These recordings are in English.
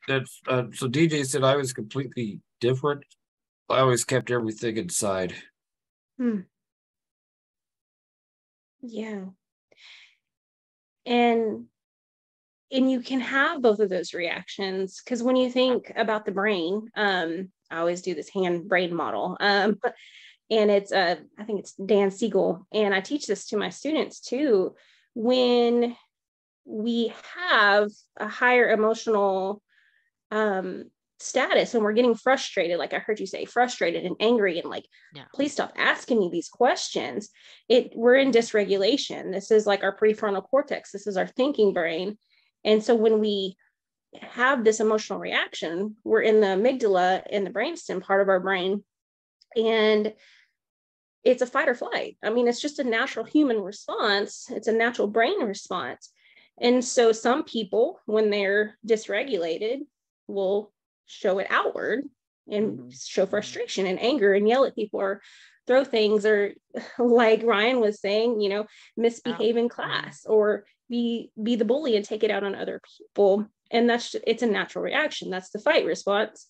That's so DJ said I was completely different. I always kept everything inside. Hmm. Yeah. And you can have both of those reactions because when you think about the brain, I always do this hand brain model. And it's I think it's Dan Siegel, and I teach this to my students too. When we have a higher emotional um status and we're getting frustrated, like I heard you say, frustrated and angry and like, Yeah. please stop asking me these questions, we're in dysregulation. This is like our prefrontal cortex, this is our thinking brain. And so when we have this emotional reaction, we're in the amygdala in the brainstem part of our brain, and it's a fight or flight. I mean, it's just a natural human response. It's a natural brain response. And so some people, when they're dysregulated, will show it outward and Mm-hmm. show Mm-hmm. frustration and anger and yell at people or throw things, or like Ryan was saying, Yeah. misbehave in Mm-hmm. class, or be the bully and take it out on other people. And it's a natural reaction. That's the fight response.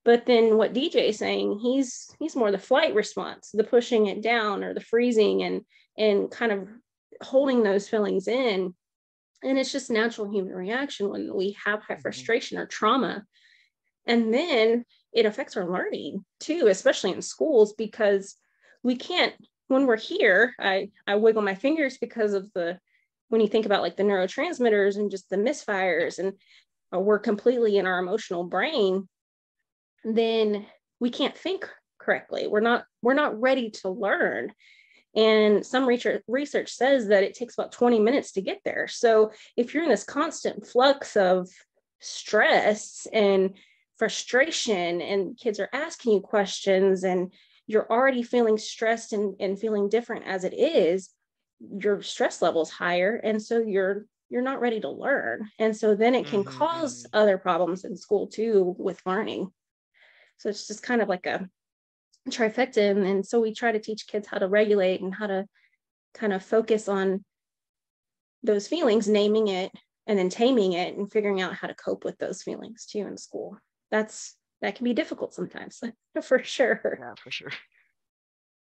But then what DJ is saying, he's more the flight response, the pushing it down or the freezing, and kind of holding those feelings in. And it's just natural human reaction when we have high Mm-hmm. frustration or trauma. And then it affects our learning too, especially in schools, because we can't, when we're here, I wiggle my fingers because of the, when you think about like the neurotransmitters and just the Yeah. misfires, and we're completely in our emotional brain, then we can't think correctly. We're not ready to learn. And some research says that it takes about 20 minutes to get there. So if you're in this constant flux of stress and frustration, and kids are asking you questions, and you're already feeling stressed and feeling different as it is, your stress level is higher. And so you're not ready to learn. And so then it can Mm-hmm. cause Mm-hmm. other problems in school too with learning. So it's just kind of like a trifecta. And so we try to teach kids how to regulate and how to kind of focus on those feelings, naming it, and then taming it and figuring out how to cope with those feelings too in school. That can be difficult sometimes, for sure. Yeah, for sure.